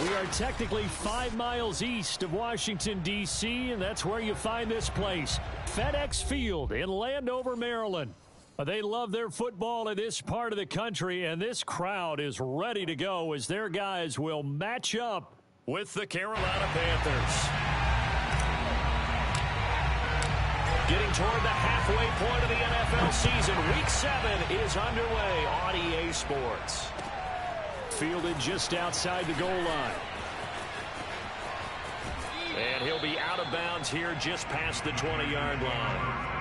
We are technically 5 miles east of Washington, D.C., and that's where you find this place, FedEx Field in Landover, Maryland. They love their football in this part of the country, and this crowd is ready to go as their guys will match up with the Carolina Panthers. Getting toward the halfway point of the NFL season, Week 7 is underway on EA Sports. Fielded just outside the goal line. And he'll be out of bounds here just past the 20-yard line.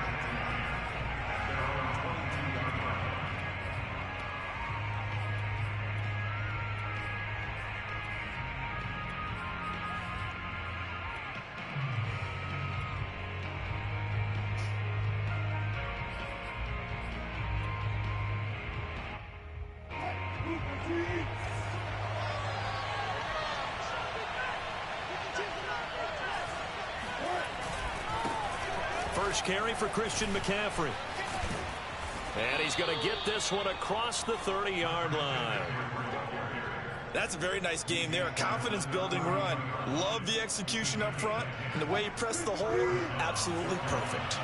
First carry for Christian McCaffrey. And he's going to get this one across the 30-yard line. That's a very nice game there. A confidence-building run. Love the execution up front. And the way he pressed the hole, absolutely perfect.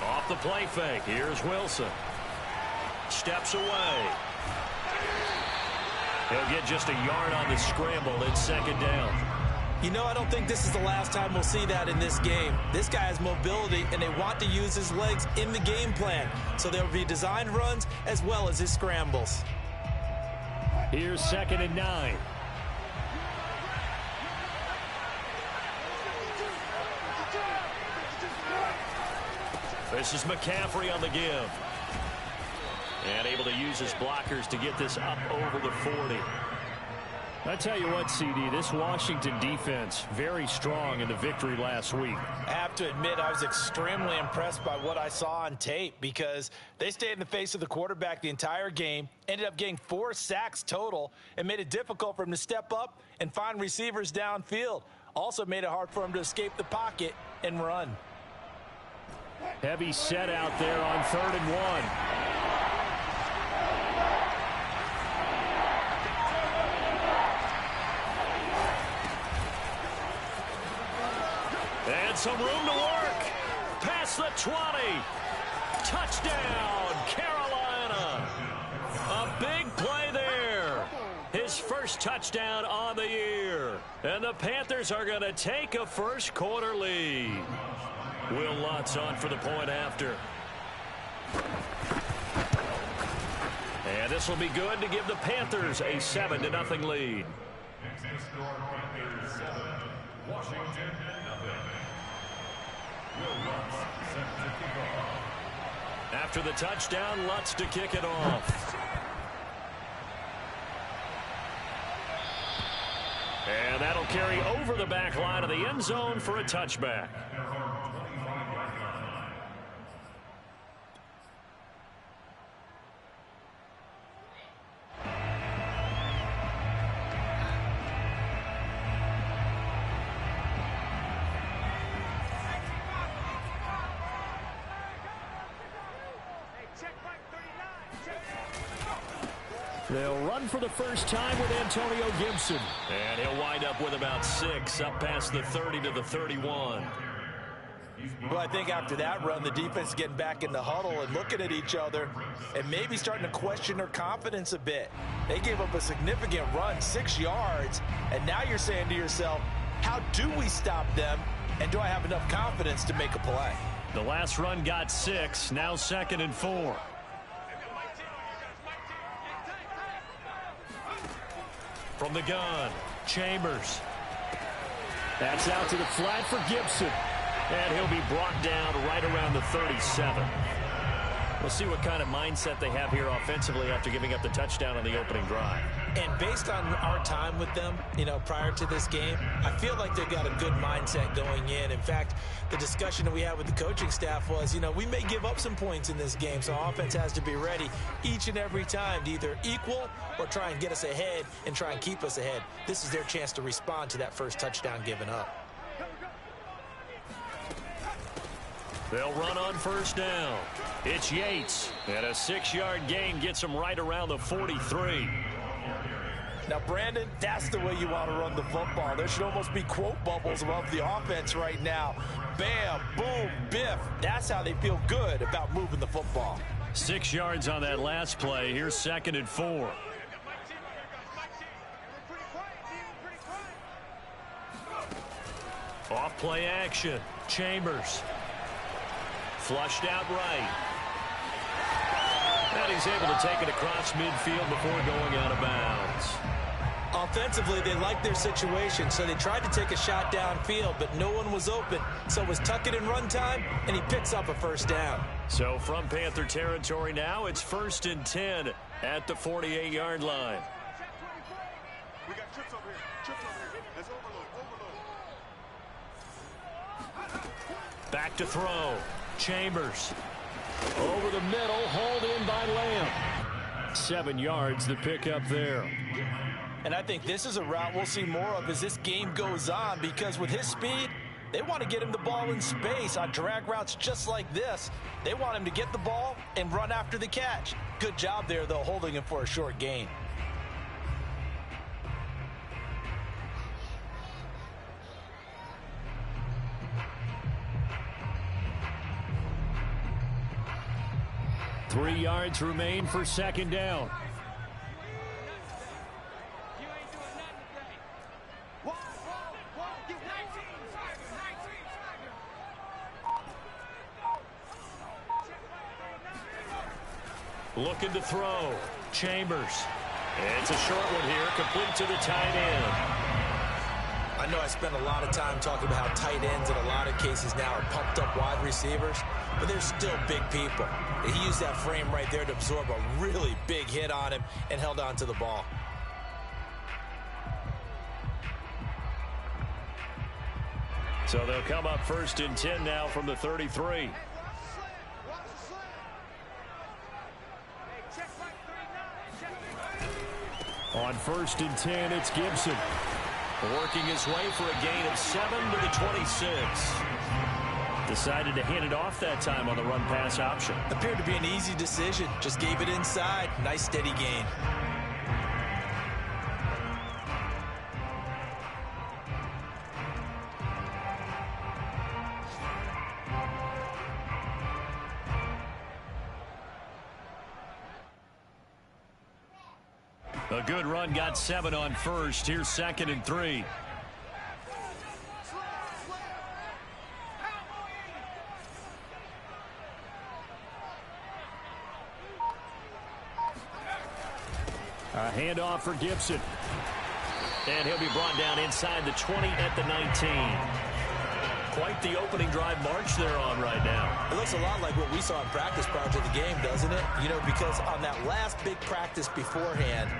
Off the play fake. Here's Wilson. Steps away. He'll get just a yard on the scramble. It's second down. You know, I don't think this is the last time we'll see that in this game. This guy has mobility, and they want to use his legs in the game plan. So there will be designed runs as well as his scrambles. Here's 2nd and 9. This is McCaffrey on the give. And able to use his blockers to get this up over the 40. I tell you what, CD, this Washington defense, very strong in the victory last week. I have to admit, I was extremely impressed by what I saw on tape because they stayed in the face of the quarterback the entire game, ended up getting 4 sacks total, and made it difficult for him to step up and find receivers downfield. Also made it hard for him to escape the pocket and run. Heavy set out there on 3rd and 1. And some room to work. Past the 20. Touchdown, Carolina. A big play there. His first touchdown on the year. And the Panthers are going to take a first quarter lead. Will Lutz on for the point after. And this will be good to give the Panthers a 7-0 lead. Washington. After the touchdown, Lutz to kick it off. And that'll carry over the back line of the end zone for a touchback. They'll run for the first time with Antonio Gibson. And he'll wind up with about 6 up past the 30 to the 31. Well, I think after that run, the defense is getting back in the huddle and looking at each other and maybe starting to question their confidence a bit. They gave up a significant run, 6 yards, and now you're saying to yourself, how do we stop them, and do I have enough confidence to make a play? The last run got 6, now 2nd and 4. From the gun, Chambers. That's out to the flat for Gibson. And he'll be brought down right around the 37. We'll see what kind of mindset they have here offensively after giving up the touchdown on the opening drive. And based on our time with them, you know, prior to this game, I feel like they've got a good mindset going in. In fact, the discussion that we had with the coaching staff was, you know, we may give up some points in this game, so our offense has to be ready each and every time to either equal or try and get us ahead and try and keep us ahead. This is their chance to respond to that first touchdown given up. They'll run on first down. It's Yates, and a 6-yard gain gets him right around the 43. Now, Brandon, that's the way you want to run the football. There should almost be quote bubbles above the offense right now. Bam, boom, biff. That's how they feel good about moving the football. 6 yards on that last play. Here's 2nd and 4. Off play action. Chambers. Flushed out right. And he's able to take it across midfield before going out of bounds. Offensively, they liked their situation, so they tried to take a shot downfield, but no one was open. So it was tuck it in run time, and he picks up a first down. So from Panther territory now, it's 1st and 10 at the 48-yard line. We got trips over here. Trips over here. That's overload. Back to throw. Chambers. Over the middle, hauled in by Lamb. 7 yards, the pickup there. And I think this is a route we'll see more of as this game goes on, because with his speed, they want to get him the ball in space on drag routes just like this. They want him to get the ball and run after the catch. Good job there, though, holding him for a short gain. Three yards remain for 2nd down. Looking to throw. Chambers. It's a short one here, complete to the tight end. I know I spent a lot of time talking about how tight ends in a lot of cases now are pumped up wide receivers, but they're still big people. He used that frame right there to absorb a really big hit on him and held on to the ball. So they'll come up 1st and 10 now from the 33. On 1st and 10, it's Gibson. Working his way for a gain of 7 to the 26. Decided to hand it off that time on the run-pass option. Appeared to be an easy decision. Just gave it inside. Nice, steady gain. A good run, got 7 on first. Here's 2nd and 3. A handoff for Gibson. And he'll be brought down inside the 20 at the 19. Quite the opening drive march they're on right now. It looks a lot like what we saw in practice prior to the game, doesn't it? You know, because on that last big practice beforehand,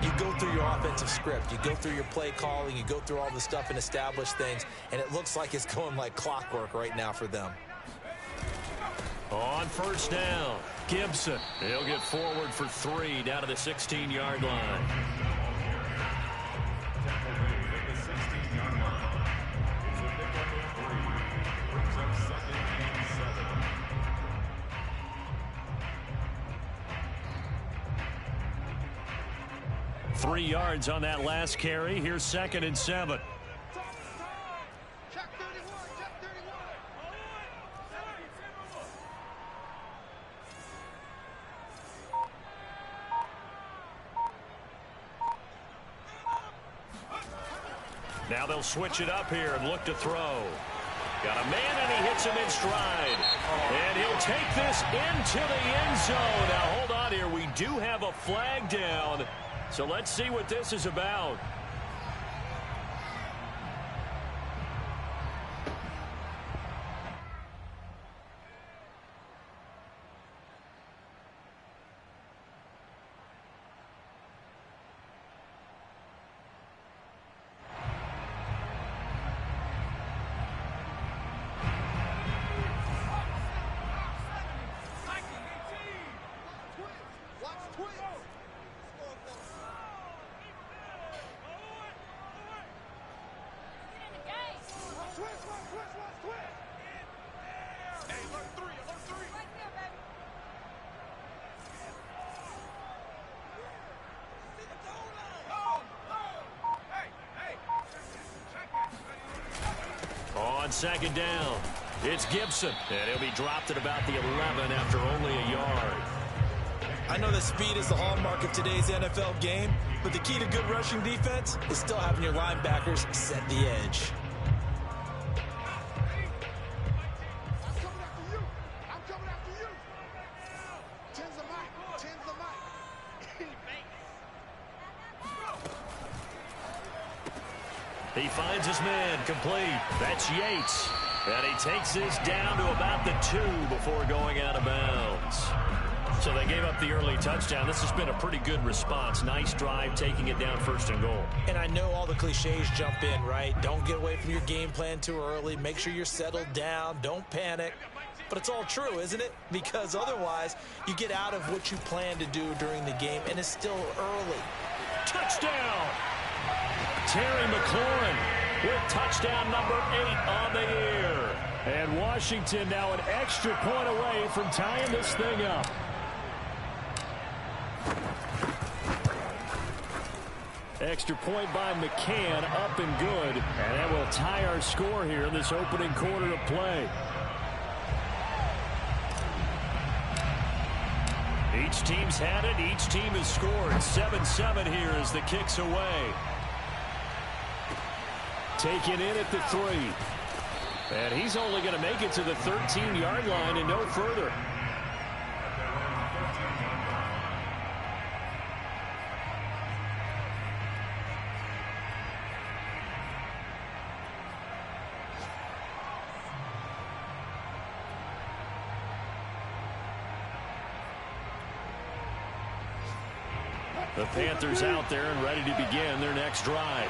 you go through your offensive script. You go through your play calling. You go through all the stuff and establish things. And it looks like it's going like clockwork right now for them. On first down, Gibson. He'll get forward for 3 down to the 16-yard line. 3 yards on that last carry. Here's 2nd and 7. Now they'll switch it up here and look to throw. Got a man, and he hits him in stride. And he'll take this into the end zone. Now, hold on here. We do have a flag down. So let's see what this is about. on second down. It's Gibson, and he'll be dropped at about the 11 after only a yard. I know that speed is the hallmark of today's NFL game, but the key to good rushing defense is still having your linebackers set the edge. I'm coming after you. Tens the mic. Tens the mic. He finds his man complete. That's Yates. And he takes this down to about the 2 before going out of bounds. So they gave up the early touchdown. This has been a pretty good response. Nice drive, taking it down 1st and goal. And I know all the cliches jump in, right? Don't get away from your game plan too early. Make sure you're settled down. Don't panic. But it's all true, isn't it? Because otherwise, you get out of what you plan to do during the game, and it's still early. Touchdown! Terry McLaurin with touchdown number 8 on the year. And Washington now an extra point away from tying this thing up. Extra point by McCann, up and good. And that will tie our score here in this opening quarter of play. Each team's had it. Each team has scored. 7-7 here as the kick's away. Taken in at the 3. And he's only going to make it to the 13-yard line and no further. The Panthers out there and ready to begin their next drive.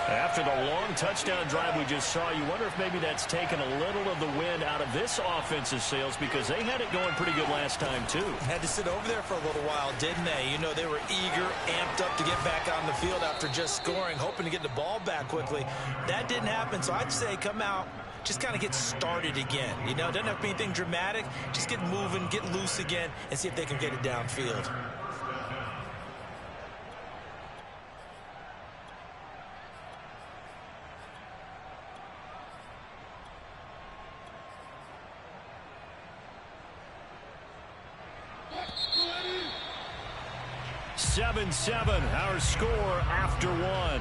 After the long touchdown drive we just saw, you wonder if maybe that's taken a little of the wind out of this offensive sails, because they had it going pretty good last time too. Had to sit over there for a little while, didn't they? You know, they were eager, amped up to get back on the field after just scoring, hoping to get the ball back quickly. That didn't happen, so I'd say come out, just kind of get started again. You know, doesn't have to be anything dramatic. Just get moving, get loose again, and see if they can get it downfield. Seven, our score after 1.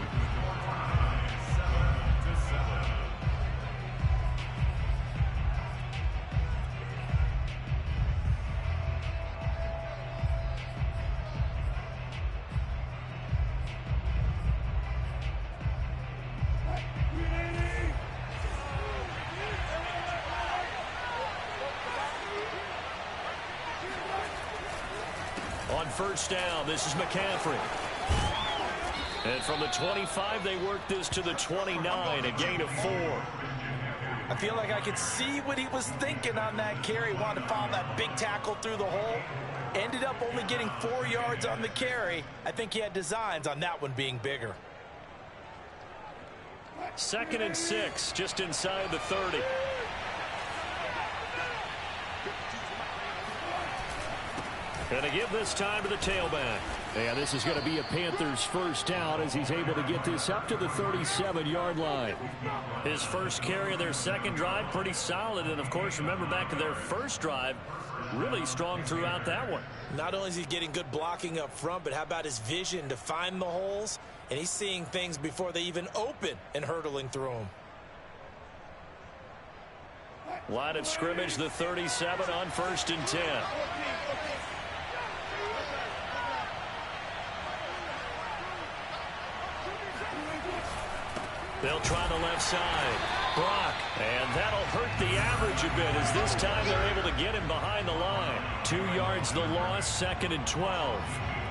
On 1st down, this is McCaffrey. And from the 25, they work this to the 29, a gain of 4. I feel like I could see what he was thinking on that carry. Wanted to follow that big tackle through the hole. Ended up only getting 4 yards on the carry. I think he had designs on that one being bigger. 2nd and 6, just inside the 30. And to give this time to the tailback. And this is going to be a Panthers 1st down as he's able to get this up to the 37-yard line. His first carry of their 2nd drive, pretty solid. And, of course, remember back to their 1st drive, really strong throughout that one. Not only is he getting good blocking up front, but how about his vision to find the holes? And he's seeing things before they even open and hurdling through them. Line of scrimmage, the 37 on 1st and 10. They'll try the left side. Brock, and that'll hurt the average a bit as this time they're able to get him behind the line. 2 yards the loss, 2nd and 12.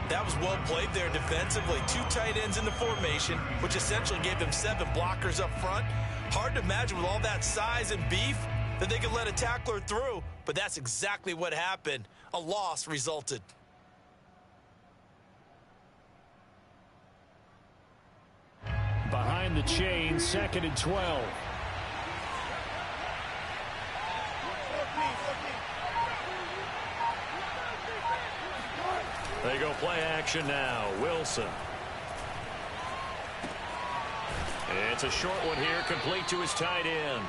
That was well played there defensively. 2 tight ends in the formation, which essentially gave them 7 blockers up front. Hard to imagine with all that size and beef that they could let a tackler through, but that's exactly what happened. A loss resulted. Behind the chain, 2nd and 12. They go play action now. Wilson. It's a short one here, complete to his tight end.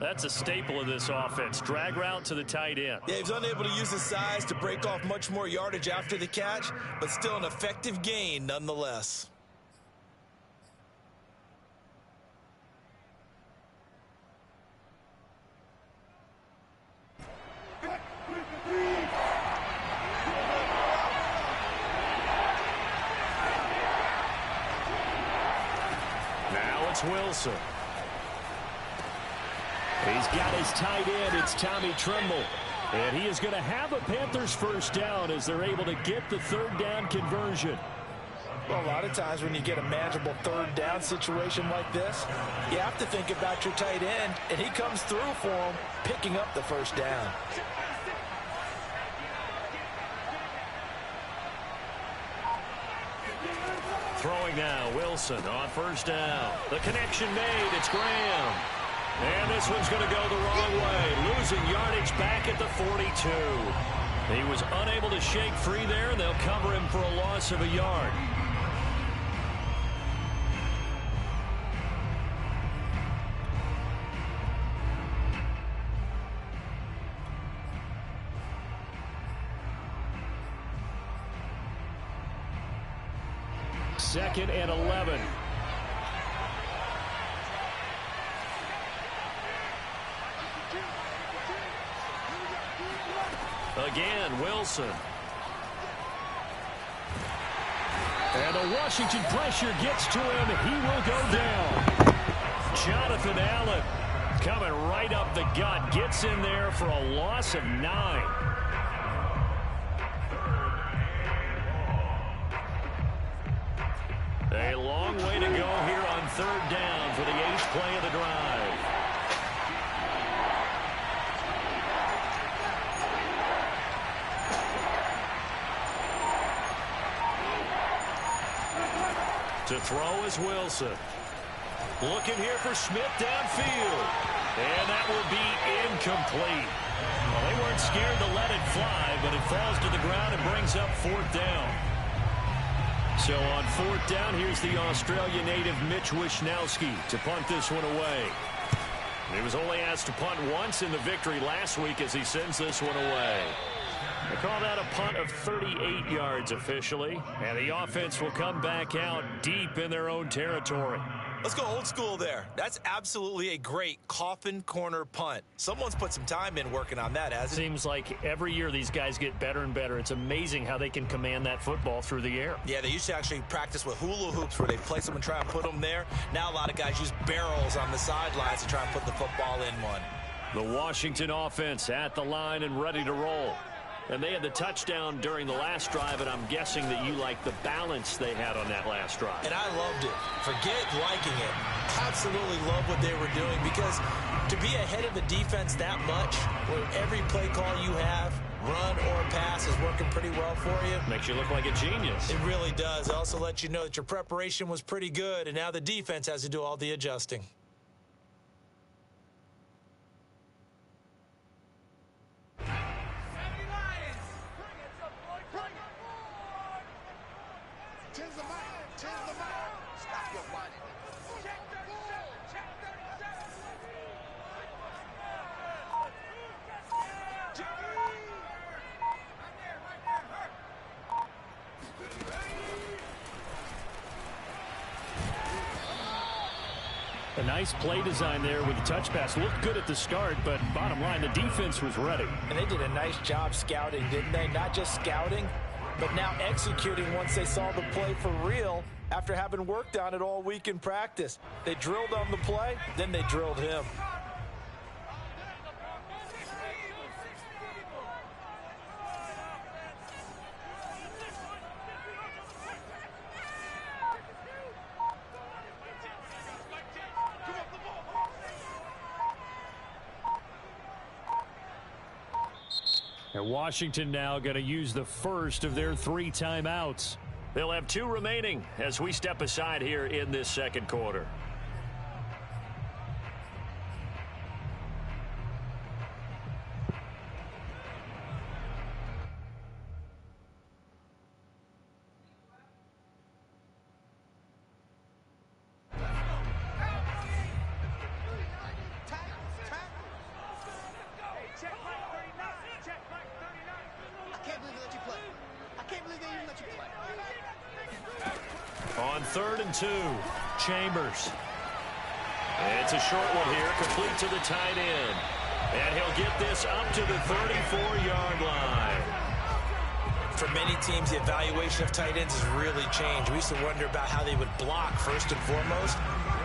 That's a staple of this offense. Drag route to the tight end. Yeah, he's unable to use his size to break off much more yardage after the catch, but still an effective gain nonetheless. Now it's Wilson. He's got his tight end. It's Tommy Tremble. And he is going to have a Panthers first down as they're able to get the third down conversion. Well, a lot of times when you get a manageable third down situation like this, you have to think about your tight end, and he comes through for him, picking up the first down. Throwing now, Wilson on first down. The connection made. It's Graham. And this one's going to go the wrong way. Losing yardage back at the 42. He was unable to shake free there, and they'll cover him for a loss of a yard. Second and 11. Again, Wilson. And the Washington pressure gets to him. He will go down. Jonathan Allen coming right up the gut. Gets in there for a loss of 9. A long way to go here on third down for the 8th play of the drive. To throw is Wilson. Looking here for Smith downfield. And that will be incomplete. Well, they weren't scared to let it fly, but it falls to the ground and brings up 4th down. So on 4th down, here's the Australia native Mitch Wishnowski to punt this one away. He was only asked to punt once in the victory last week as he sends this one away. They call that a punt of 38 yards officially, and the offense will come back out deep in their own territory. Let's go old school there. That's absolutely a great coffin corner punt. Someone's put some time in working on that, hasn't it? Seems like every year these guys get better and better. It's amazing how they can command that football through the air. Yeah, they used to actually practice with hula hoops where they place them and try and put them there. Now a lot of guys use barrels on the sidelines to try and put the football in one. The Washington offense at the line and ready to roll. And they had the touchdown during the last drive, and I'm guessing that you like the balance they had on that last drive. And I loved it. Forget liking it. Absolutely love what they were doing, because to be ahead of the defense that much, where every play call you have, run or pass, is working pretty well for you. Makes you look like a genius. It really does. It also lets you know that your preparation was pretty good, and now the defense has to do all the adjusting. A nice play design there with the touch pass. Looked good at the start, but bottom line, the defense was ready. And they did a nice job scouting, didn't they? Not just scouting, but now executing once they saw the play for real after having worked on it all week in practice. They drilled on the play, then they drilled him. And Washington now going to use the first of their 3 timeouts. They'll have 2 remaining as we step aside here in this second quarter. believe they even let you play. On 3rd and 2, Chambers. It's a short one here, complete to the tight end. And he'll get this up to the 34-yard line. For many teams, the evaluation of tight ends has really changed. We used to wonder about how they would block first and foremost.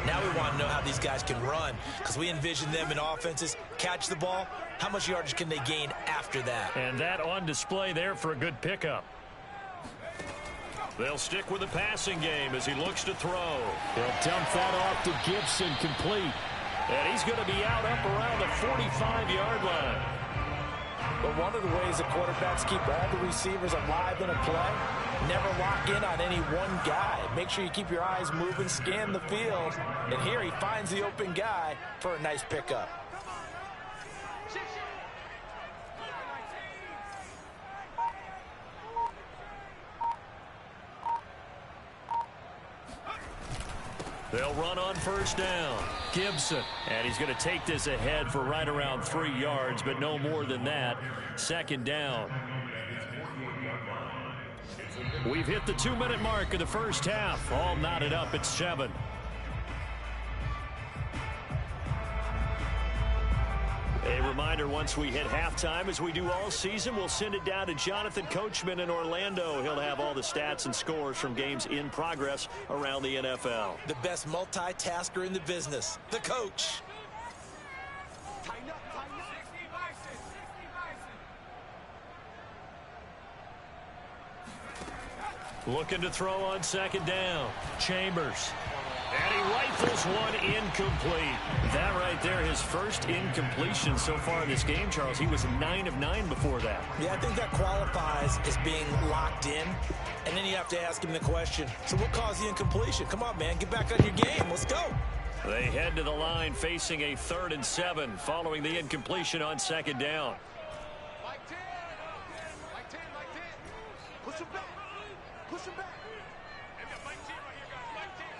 Now we want to know how these guys can run, because we envision them in offenses catch the ball. How much yardage can they gain after that? And that on display there for a good pickup. They'll stick with the passing game as he looks to throw. He'll dump that off to Gibson, complete. And he's going to be out up around the 45-yard line. But one of the ways that quarterbacks keep all the receivers alive in a play, never lock in on any one guy. Make sure you keep your eyes moving, scan the field. And here he finds the open guy for a nice pickup. They'll run on 1st down. Gibson. And he's going to take this ahead for right around 3 yards, but no more than that. 2nd down. We've hit the 2-minute mark of the first half. All knotted up at 7. A reminder, once we hit halftime, as we do all season, we'll send it down to Jonathan Coachman in Orlando. He'll have all the stats and scores from games in progress around the NFL. The best multitasker in the business, the coach. Tighten up, tighten up. Looking to throw on 2nd down. Chambers. And he rifles one incomplete. That right there, his first incompletion so far in this game, Charles. He was 9 of 9 before that. Yeah, I think that qualifies as being locked in. And then you have to ask him the question, so what caused the incompletion? Come on, man, get back on your game. Let's go. They head to the line facing a 3rd and 7 following the incompletion on 2nd down. Like 10. Like 10, like 10. Push him back. Push him back.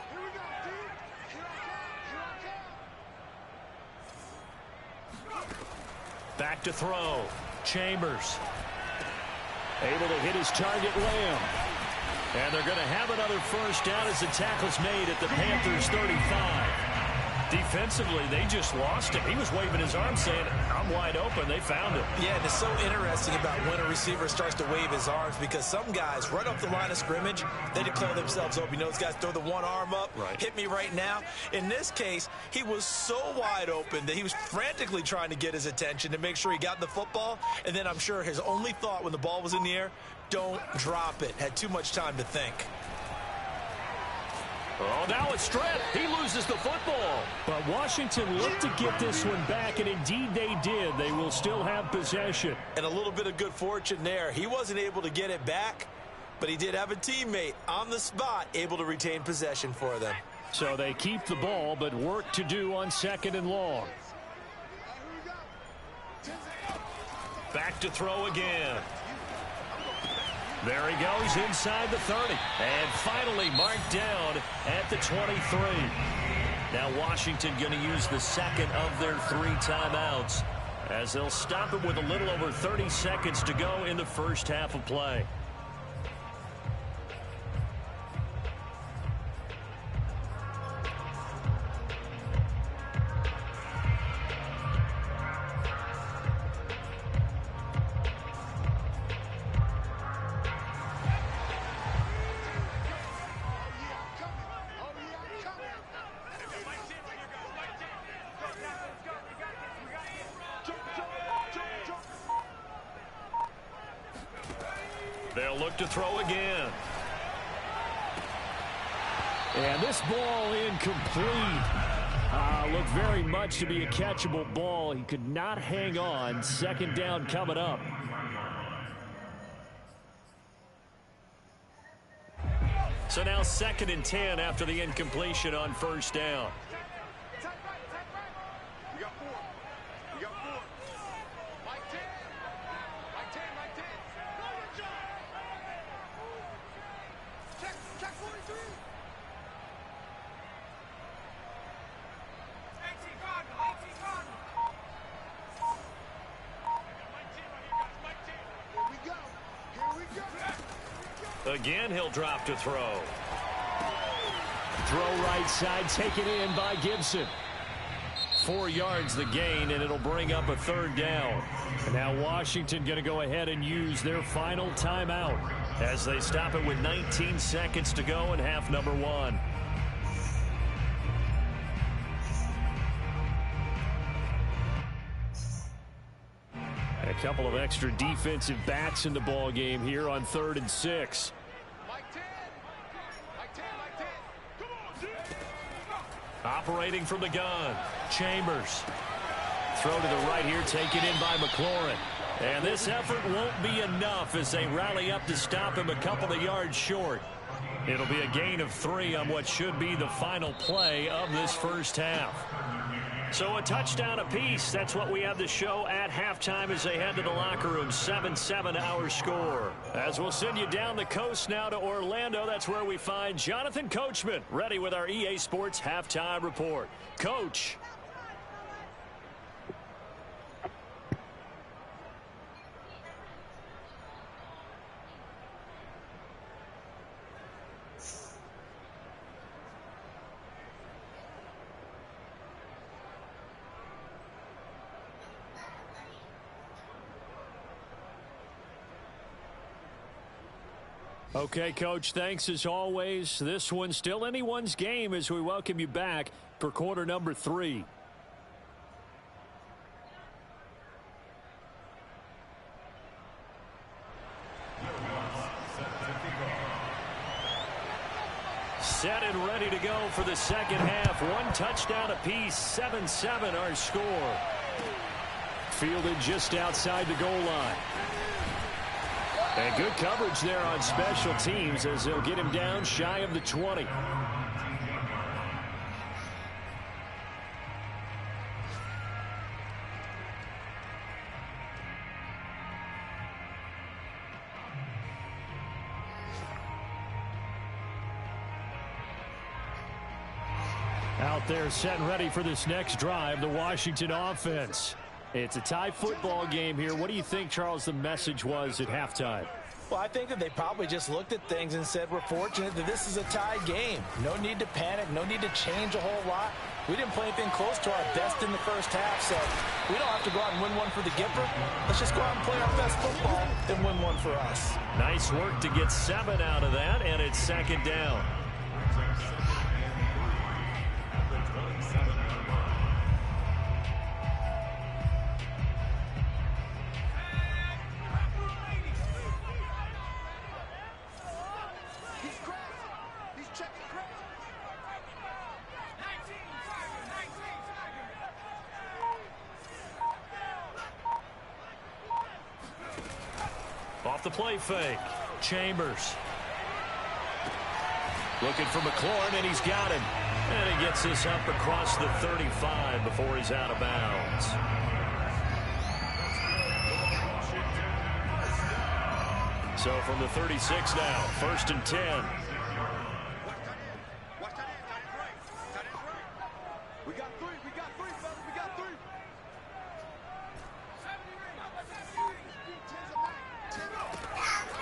Here we go, D. Here I come. Back to throw. Chambers. Able to hit his target, Lamb. And they're going to have another 1st down as the tackle's made at the Panthers' 35. Defensively, they just lost him. He was waving his arm saying, I'm wide open. They found him. Yeah, and it's so interesting about when a receiver starts to wave his arms, because some guys, right off the line of scrimmage, they declare themselves open. You know, those guys throw the one arm up, right. Hit me right now. In this case, he was so wide open that he was frantically trying to get his attention to make sure he got the football. And then I'm sure his only thought when the ball was in the air, don't drop it. Had too much time to think. Oh, now a strip. He loses the football. But Washington looked to get this one back, and indeed they did. They will still have possession. And a little bit of good fortune there. He wasn't able to get it back, but he did have a teammate on the spot able to retain possession for them. So they keep the ball, but work to do on 2nd and long. Back to throw again. There he goes inside the 30. And finally marked down at the 23. Now Washington going to use the 2nd of their 3 timeouts as they'll stop it with a little over 30 seconds to go in the first half of play. They'll look to throw again. And this ball incomplete. Looked very much to be a catchable ball. He could not hang on. 2nd down coming up. So now 2nd and 10 after the incompletion on 1st down. Again, he'll drop to throw. Throw right side, taken in by Gibson. 4 yards the gain, and it'll bring up a 3rd down. And now Washington going to go ahead and use their final timeout as they stop it with 19 seconds to go in half number 1. A couple of extra defensive backs in the ball game here on 3rd and 6. Operating from the gun, Chambers. Throw to the right here, taken in by McLaurin. And this effort won't be enough as they rally up to stop him a couple of yards short. It'll be a gain of 3 on what should be the final play of this first half. So a touchdown apiece. That's what we have to show at halftime as they head to the locker room. 7-7 our score. As we'll send you down the coast now to Orlando. That's where we find Jonathan Coachman ready with our EA Sports halftime report. Coach. Okay, Coach, thanks as always. This one's still anyone's game as we welcome you back for quarter number 3. Set and ready to go for the second half. 1 touchdown apiece, 7-7 our score. Fielded just outside the goal line. And good coverage there on special teams as they'll get him down shy of the 20. Out there set and ready for this next drive, the Washington offense. It's a tie football game here. What do you think, Charles, the message was at halftime? Well, I think that they probably just looked at things and said, we're fortunate that this is a tie game. No need to panic. No need to change a whole lot. We didn't play anything close to our best in the first half, so we don't have to go out and win one for the Gipper. Let's just go out and play our best football and win one for us. Nice work to get 7 out of that, and it's 2nd down. Off the play fake. Chambers. Looking for McLaurin, and he's got him. And he gets this up across the 35 before he's out of bounds. So from the 36 now, 1st and 10.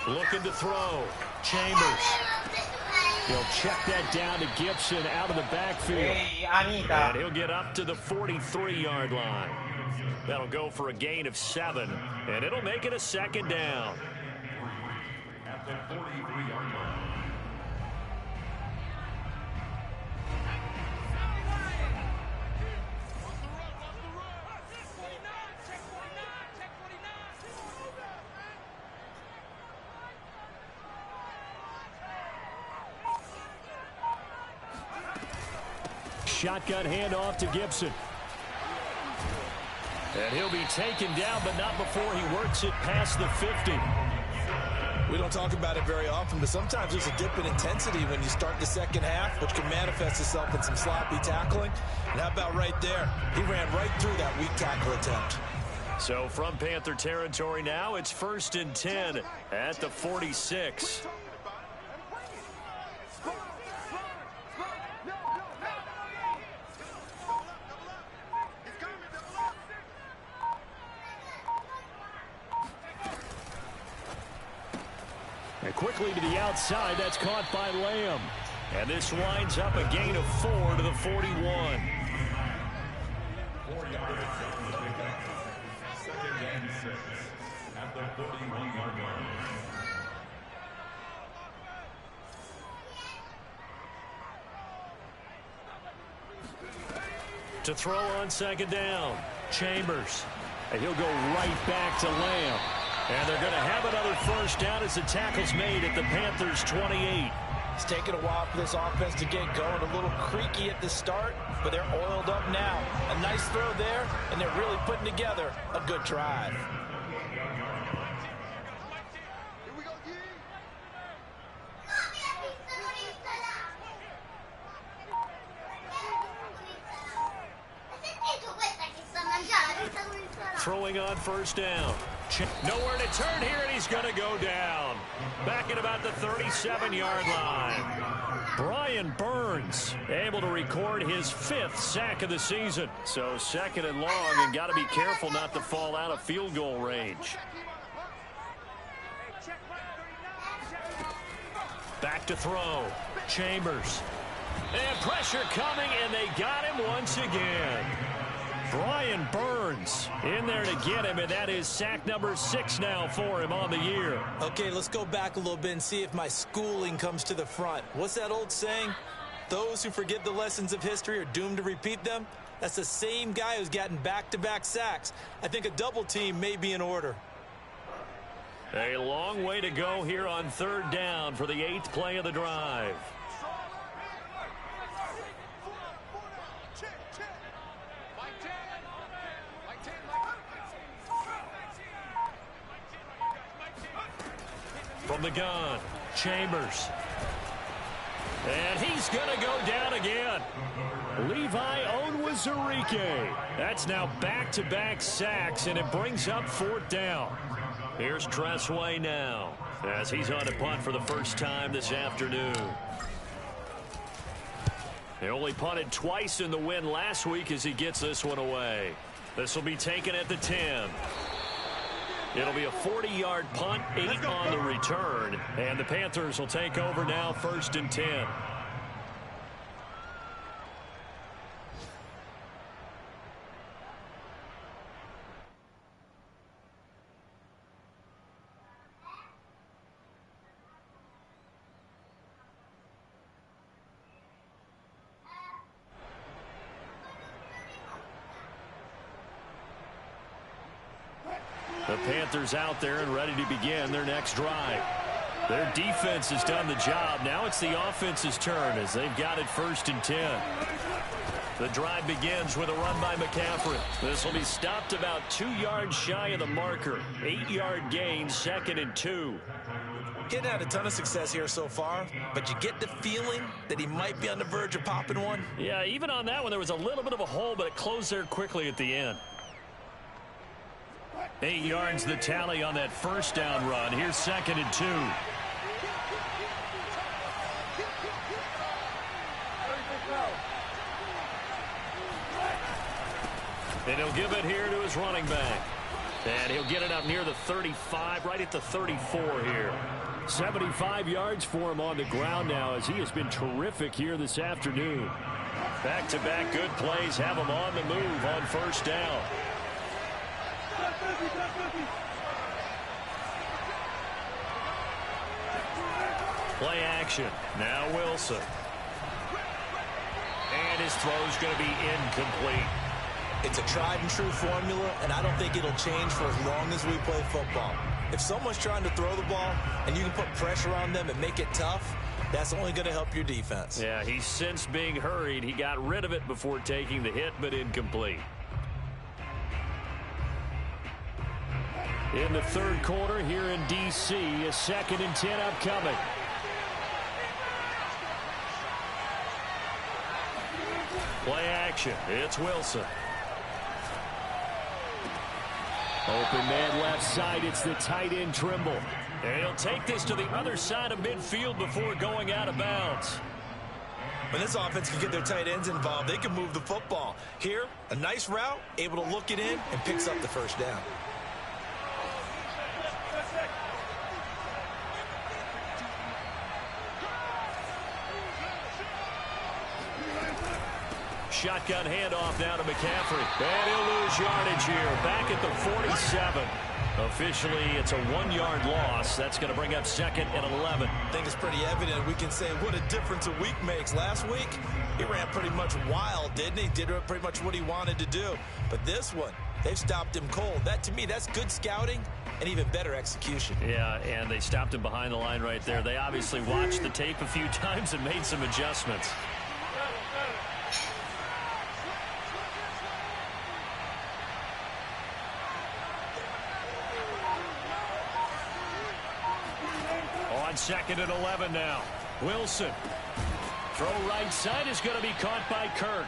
Looking to throw. Chambers. He'll check that down to Gibson out of the backfield. And he'll get up to the 43-yard line. That'll go for a gain of 7. And it'll make it a 2nd down. At the 43-yard line. Shotgun handoff to Gibson. And he'll be taken down, but not before he works it past the 50. We don't talk about it very often, but sometimes there's a dip in intensity when you start the second half, which can manifest itself in some sloppy tackling. And how about right there? He ran right through that weak tackle attempt. So from Panther territory now, it's 1st and 10 at the 46. And quickly to the outside, that's caught by Lamb. And this winds up a gain of 4 to the 41. Second and 6 at the 41-yard line. To throw on second down, Chambers. And he'll go right back to Lamb. And they're going to have another first down as the tackle's made at the Panthers' 28. It's taken a while for this offense to get going. A little creaky at the start, but they're oiled up now. A nice throw there, and they're really putting together a good drive. Here we go, Yee. Throwing on first down. Nowhere to turn here, and he's going to go down. Back at about the 37-yard line. Brian Burns able to record his 5th sack of the season. So second and long, and got to be careful not to fall out of field goal range. Back to throw. Chambers. And pressure coming, and they got him once again. Brian Burns in there to get him, and that is sack number 6 now for him on the year. Okay, let's go back a little bit and see if my schooling comes to the front. What's that old saying? Those who forget the lessons of history are doomed to repeat them. That's the same guy who's gotten back-to-back sacks. I think a double team may be in order. A long way to go here on third down for the 8th play of the drive. From the gun, Chambers. And he's going to go down again. Levi Onwuzurike. That's now back-to-back sacks, and it brings up 4th down. Here's Tressway now as he's on a punt for the first time this afternoon. They only punted twice in the win last week as he gets this one away. This will be taken at the 10. It'll be a 40-yard punt, 8 on the return, and the Panthers will take over now, 1st and 10. The Panthers out there and ready to begin their next drive. Their defense has done the job. Now it's the offense's turn as they've got it 1st and 10. The drive begins with a run by McCaffrey. This will be stopped about 2 yards shy of the marker. 8-yard gain, 2nd and 2. Getting had a ton of success here so far, but you get the feeling that he might be on the verge of popping one. Yeah, even on that one, there was a little bit of a hole, but it closed there quickly at the end. 8 yards the tally on that first down run. Here's 2nd and 2. And he'll give it here to his running back. And he'll get it up near the 35, right at the 34 here. 75 yards for him on the ground now as he has been terrific here this afternoon. Back-to-back good plays have him on the move on first down. Play action. Now Wilson. And his throw's going to be incomplete. It's a tried-and-true formula, and I don't think it'll change for as long as we play football. If someone's trying to throw the ball and you can put pressure on them and make it tough, that's only going to help your defense. Yeah, he's since being hurried. He got rid of it before taking the hit, but incomplete. In the third quarter here in D.C., a 2nd and 10 upcoming. Play action. It's Wilson. Open man left side. It's the tight end Trimble. And he'll take this to the other side of midfield before going out of bounds. When this offense can get their tight ends involved, they can move the football. Here, a nice route, able to look it in, and picks up the first down. shotgun handoff now to McCaffrey. And he'll lose yardage here. Back at the 47. Officially, it's a 1-yard loss. That's going to bring up 2nd and 11. I think it's pretty evident. We can say what a difference a week makes. Last week, he ran pretty much wild, didn't he? Did pretty much what he wanted to do. But this one, they've stopped him cold. That, to me, that's good scouting and even better execution. Yeah, and they stopped him behind the line right there. They obviously watched the tape a few times and made some adjustments. On 2nd and 11 now. Wilson. Throw right side is going to be caught by Kirk.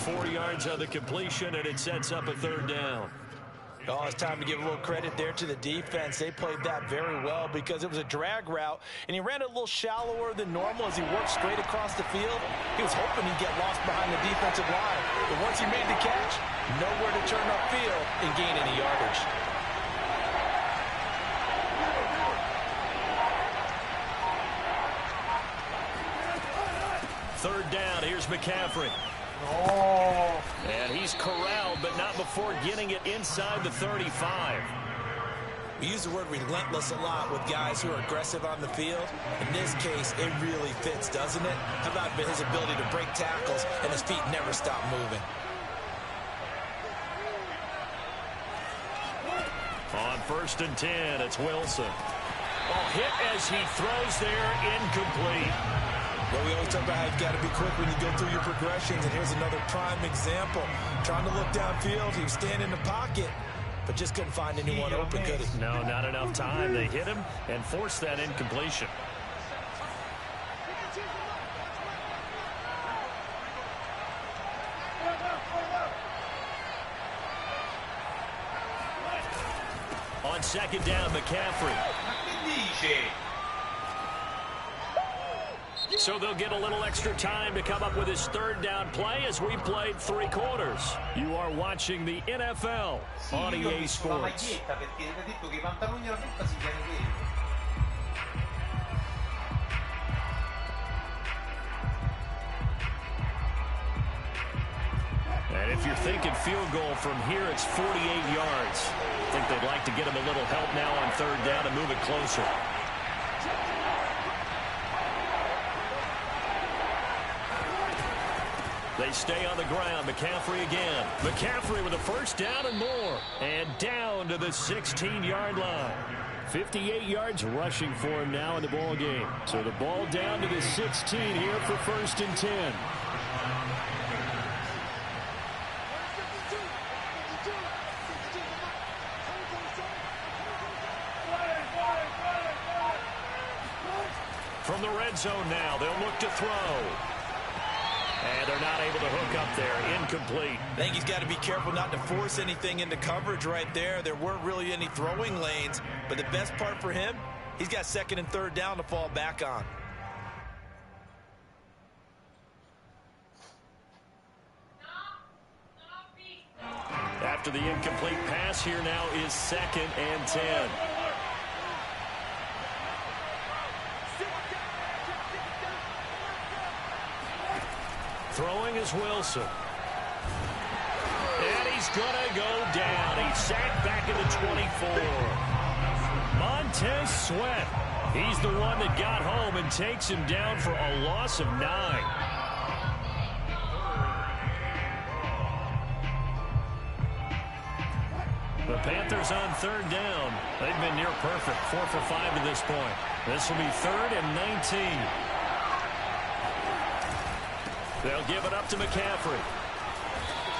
4 yards on the completion, and it sets up a 3rd down. Oh, it's time to give a little credit there to the defense. They played that very well because it was a drag route, and he ran a little shallower than normal as he worked straight across the field. He was hoping he'd get lost behind the defensive line, but once he made the catch, nowhere to turn upfield and gain any yardage. Third down, here's McCaffrey. And he's corralled, but not before getting it inside the 35. We use the word relentless a lot with guys who are aggressive on the field. In this case, it really fits, doesn't it? How about his ability to break tackles and his feet never stop moving? On 1st and 10, it's Wilson. Oh, hit as he throws there, incomplete. Well, we always talk about how you've got to be quick when you go through your progressions, and here's another prime example. Trying to look downfield, he was standing in the pocket, but just couldn't find anyone open, could he? No, not enough time. They hit him and forced that incompletion. On 2nd down, McCaffrey. So they'll get a little extra time to come up with his 3rd down play as we played 3 quarters. You are watching the NFL on EA Sports. And if you're thinking field goal from here, it's 48 yards. I think they'd like to get him a little help now on 3rd down and move it closer. They stay on the ground. McCaffrey again. McCaffrey with a 1st down and more. And down to the 16-yard line. 58 yards rushing for him now in the ball game. So the ball down to the 16 here for 1st and 10. From the red zone now, they'll look to throw. And they're not able to hook up there. Incomplete. I think he's got to be careful not to force anything into coverage right there. There weren't really any throwing lanes. But the best part for him, he's got 2nd and 3rd down to fall back on. After the incomplete pass, here now is 2nd and 10. Throwing is Wilson. And he's going to go down. He's sacked back at the 24. Montez Sweat. He's the one that got home and takes him down for a loss of 9. The Panthers on 3rd down. They've been near perfect. 4 for 5 to this point. This will be 3rd and 19. They'll give it up to McCaffrey.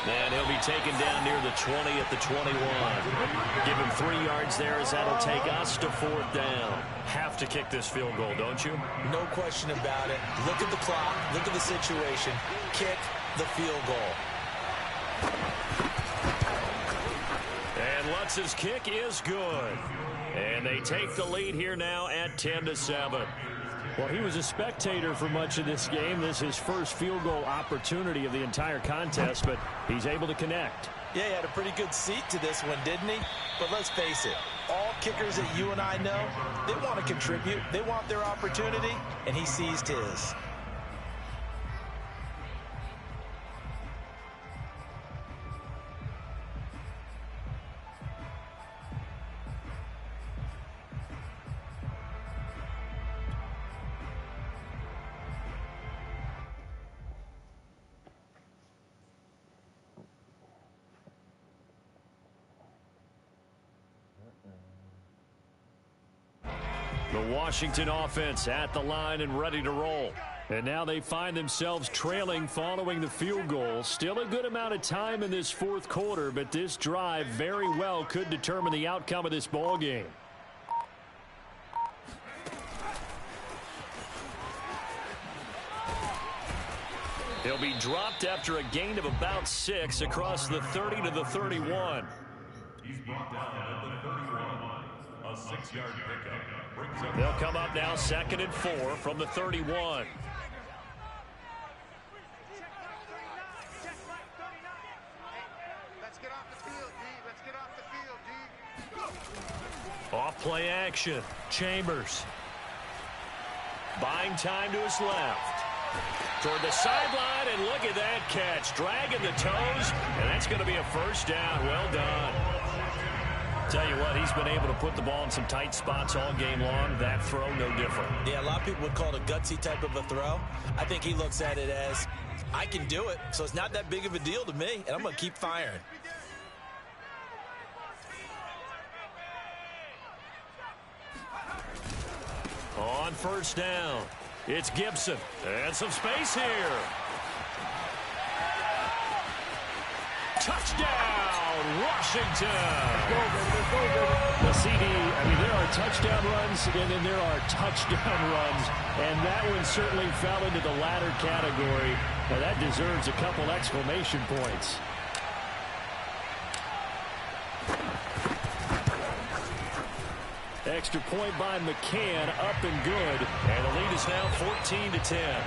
And he'll be taken down near the 20 at the 21. Give him 3 yards there as that'll take us to 4th down. Have to kick this field goal, don't you? No question about it. Look at the clock. Look at the situation. Kick the field goal. And Lutz's kick is good. And they take the lead here now at 10-7. Well, he was a spectator for much of this game. This is his first field goal opportunity of the entire contest, but he's able to connect. Yeah, he had a pretty good seat to this one, didn't he? But let's face it, all kickers that you and I know, they want to contribute. They want their opportunity, and he seized his. The Washington offense at the line and ready to roll. And now they find themselves trailing following the field goal. Still a good amount of time in this fourth quarter, but this drive very well could determine the outcome of this ball game. He'll be dropped after a gain of about 6 across the 30 to the 31. He's brought down at the 31. A 6-yard pickup brings up. They'll come up now 2nd and 4 from the 31. Let's get off the field, D. Let's get off the field, D. Off play action. Chambers. Buying time to his left. Toward the sideline, and look at that catch. Dragging the toes, and that's going to be a first down. Well done. Tell you what, he's been able to put the ball in some tight spots all game long. That throw, no different. Yeah, a lot of people would call it a gutsy type of a throw. I think he looks at it as, I can do it, so it's not that big of a deal to me, and I'm going to keep firing. On first down, it's Gibson. And some space here. Touchdown, Washington. The CD, there are touchdown runs, and then there are touchdown runs. And that one certainly fell into the latter category. Now, that deserves a couple exclamation points. Extra point by McCann, up and good. And the lead is now 14-10.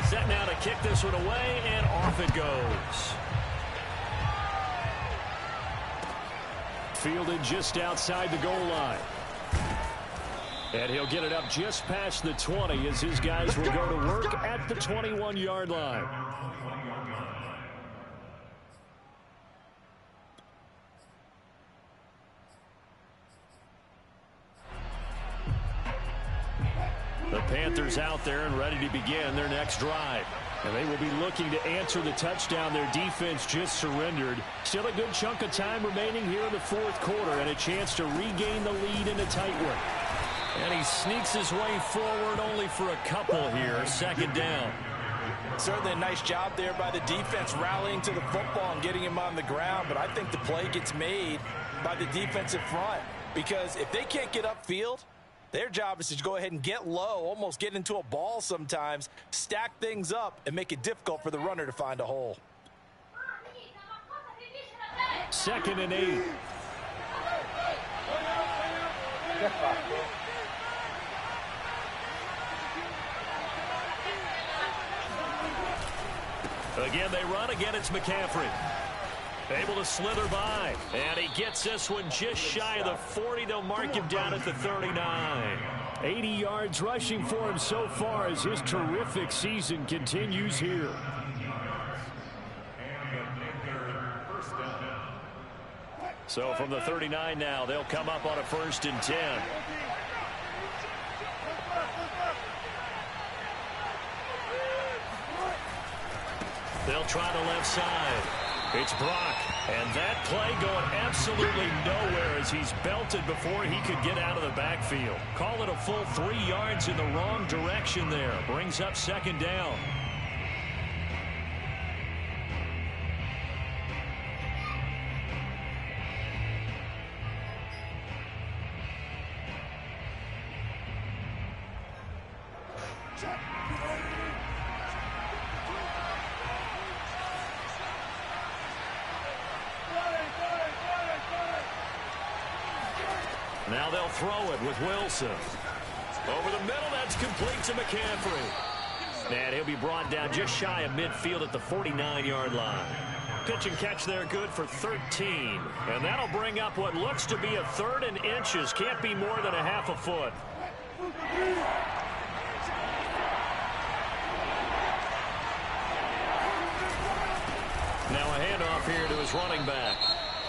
Set now to kick this one away, and off it goes. Fielded just outside the goal line. And he'll get it up just past the 20 as his guys will go to work at the 21-yard line. The Panthers out there and ready to begin their next drive. And they will be looking to answer the touchdown their defense just surrendered. Still a good chunk of time remaining here in the fourth quarter and a chance to regain the lead in a tight one. And he sneaks his way forward only for a couple here. Second down. Certainly a nice job there by the defense rallying to the football and getting him on the ground. But I think the play gets made by the defensive front. Because if they can't get upfield, their job is to go ahead and get low, almost get into a ball sometimes, stack things up, and make it difficult for the runner to find a hole. 2nd and 8. Again, they run. Again, it's McCaffrey. Able to slither by. And he gets this one just shy of the 40. They'll mark him down at the 39. 80 yards rushing for him so far as his terrific season continues here. So from the 39 now, they'll come up on a 1st and 10. They'll try the left side. It's Brock, and that play going absolutely nowhere as he's belted before he could get out of the backfield. Call it a full 3 yards in the wrong direction there. Brings up 2nd down. Now they'll throw it with Wilson. Over the middle, that's complete to McCaffrey. And he'll be brought down just shy of midfield at the 49-yard line. Pitch and catch there good for 13. And that'll bring up what looks to be a 3rd and inches. Can't be more than a half a foot. Now a handoff here to his running back.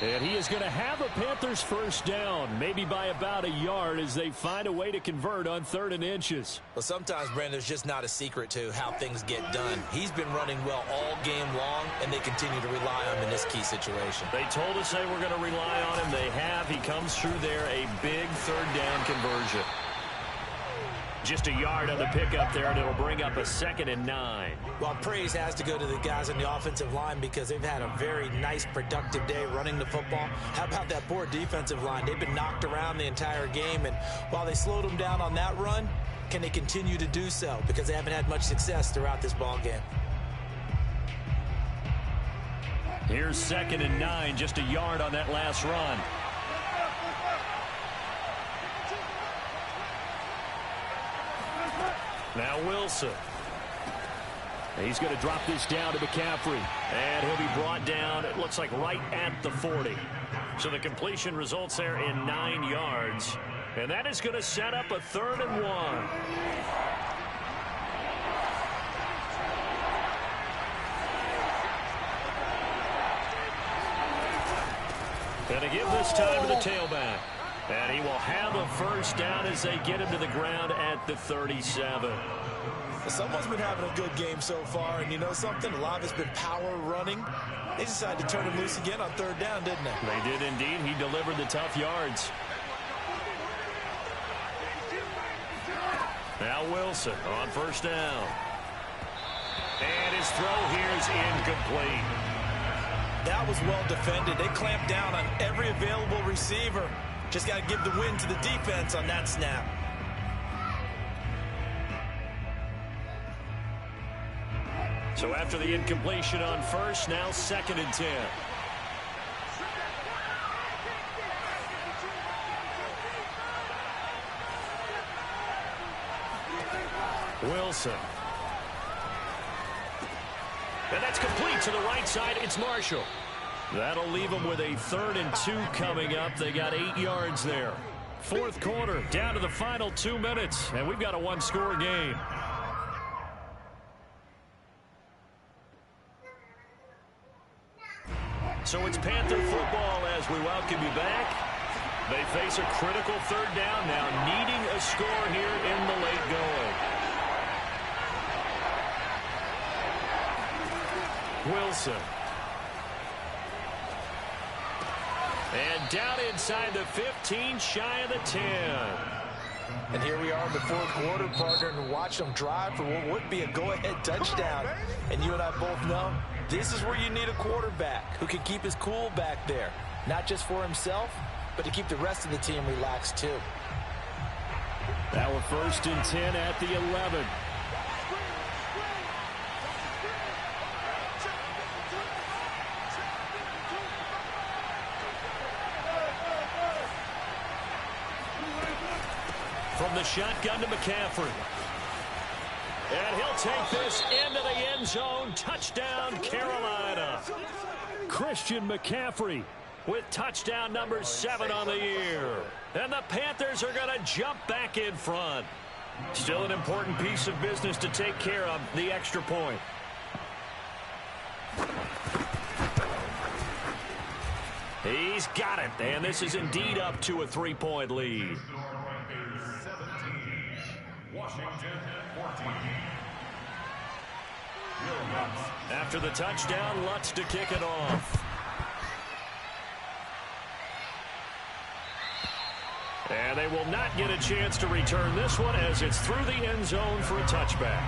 And he is going to have a Panthers first down, maybe by about a yard as they find a way to convert on 3rd and inches. Well, sometimes, Brandon, there's just not a secret to how things get done. He's been running well all game long, and they continue to rely on him in this key situation. They told us they were going to rely on him. They have. He comes through there, a big 3rd down conversion. Just a yard on the pickup there, and it'll bring up a 2nd and 9. Well, praise has to go to the guys on the offensive line because they've had a very nice, productive day running the football. How about that poor defensive line? They've been knocked around the entire game, and while they slowed them down on that run, can they continue to do so? Because they haven't had much success throughout this ball game. Here's 2nd and 9, just a yard on that last run. Now Wilson. He's going to drop this down to McCaffrey. And he'll be brought down, it looks like right at the 40. So the completion results there in 9 yards. And that is going to set up a 3rd and 1. And to give this time to the tailback. And he will have a first down as they get him to the ground at the 37. Someone's been having a good game so far, and you know something? A lot of it's been power running. They decided to turn him loose again on 3rd down, didn't they? They did indeed. He delivered the tough yards. Now Wilson on 1st down. And his throw here is incomplete. That was well defended. They clamped down on every available receiver. Just got to give the win to the defense on that snap. So after the incompletion on 1st, now 2nd and 10. Wilson. And that's complete to the right side. It's Marshall. That'll leave them with a 3rd and 2 coming up. They got 8 yards there. 4th quarter, down to the final 2 minutes, and we've got a 1-score game. So it's Panther football as we welcome you back. They face a critical 3rd down now, needing a score here in the late going. Wilson. And down inside the 15, shy of the 10. And here we are in the 4th quarter, partner, and watch them drive for what would be a go-ahead touchdown. And you and I both know this is where you need a quarterback who can keep his cool back there. Not just for himself, but to keep the rest of the team relaxed too. Now we're 1st and 10 at the 11. From the shotgun to McCaffrey. And he'll take this into the end zone. Touchdown, Carolina. Christian McCaffrey with touchdown number 7 on the year. And the Panthers are going to jump back in front. Still an important piece of business to take care of, the extra point. He's got it. And this is indeed up to a 3-point lead. Washington 14. After the touchdown, Lutz to kick it off. And they will not get a chance to return this one as it's through the end zone for a touchback.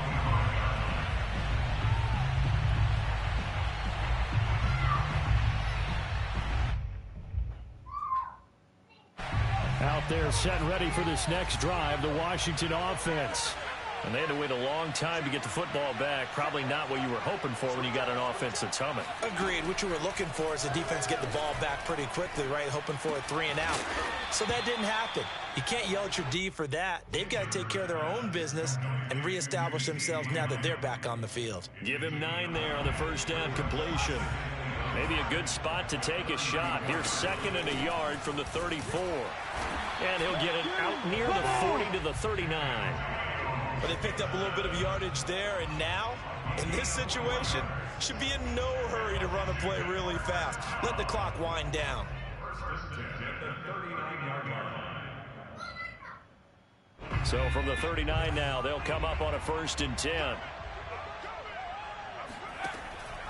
Out there set ready for this next drive, the Washington offense. And they had to wait a long time to get the football back. Probably not what you were hoping for when you got an offense that's humming. Agreed. What you were looking for is the defense get the ball back pretty quickly, right? Hoping for a 3 and out. So that didn't happen. You can't yell at your D for that. They've got to take care of their own business and reestablish themselves now that they're back on the field. Give him 9 there on the first down completion. Maybe a good spot to take a shot. Here's 2nd and a yard from the 34. And he'll get it out near the 40 to the 39. But they picked up a little bit of yardage there, and now, in this situation, should be in no hurry to run to play really fast. Let the clock wind down. So from the 39 now, they'll come up on a 1st and 10.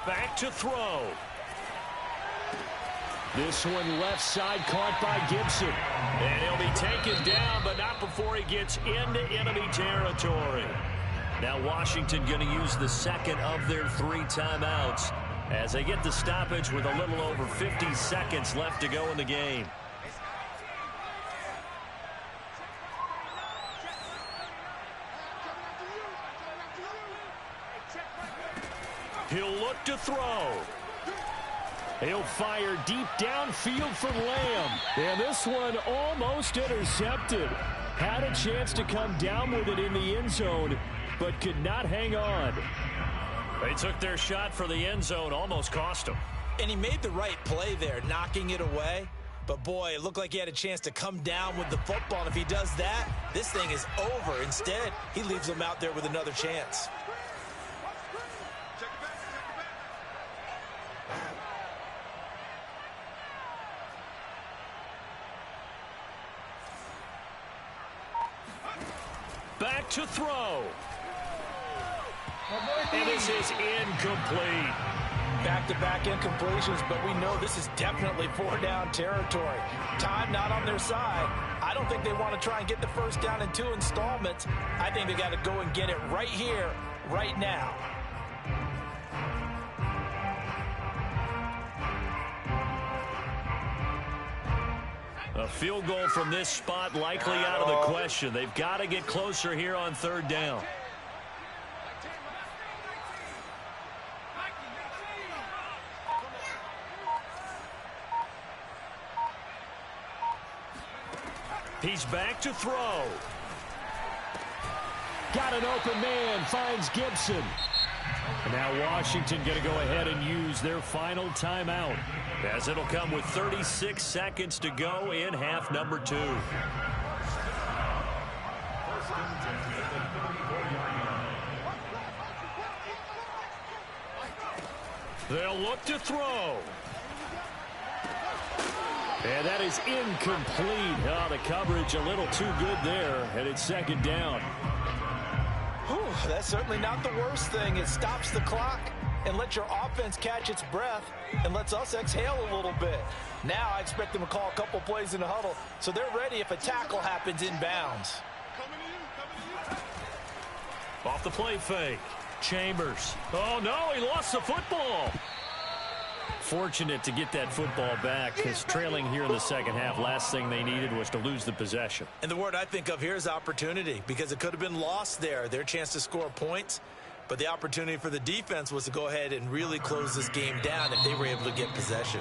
Back to throw. This one left side caught by Gibson. And he'll be taken down, but not before he gets into enemy territory. Now Washington going to use the second of their 3 timeouts as they get the stoppage with a little over 50 seconds left to go in the game. He'll look to throw. He'll fire deep downfield for Lamb. And this one almost intercepted. Had a chance to come down with it in the end zone, but could not hang on. They took their shot for the end zone, almost cost him. And he made the right play there, knocking it away. But, boy, it looked like he had a chance to come down with the football. And if he does that, this thing is over. Instead, he leaves him out there with another chance. Back to throw. And this is incomplete. Back-to-back incompletions, but we know this is definitely 4-down territory. Time not on their side. I don't think they want to try and get the first down in 2 installments. I think they got to go and get it right here, right now. A field goal from this spot likely out of the question. They've got to get closer here on 3rd down. He's back to throw. Got an open man, finds Gibson. And now Washington going to go ahead and use their final timeout, as it'll come with 36 seconds to go in half number 2. They'll look to throw. And that is incomplete. Oh, the coverage a little too good there, and it's 2nd down. Whew, that's certainly not the worst thing. It stops the clock and lets your offense catch its breath and lets us exhale a little bit. Now I expect them to call a couple plays in the huddle, so they're ready if a tackle happens inbounds. Off the play fake. Chambers. Oh, no, he lost the football. Fortunate to get that football back, because trailing here in the second half, last thing they needed was to lose the possession. And the word I think of here is opportunity, because it could have been lost there, their chance to score points. But the opportunity for the defense was to go ahead and really close this game down if they were able to get possession.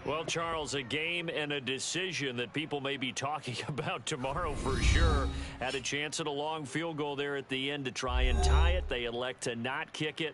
Well, Charles, a game and a decision that people may be talking about tomorrow for sure. Had a chance at a long field goal there at the end to try and tie it. They elect to not kick it.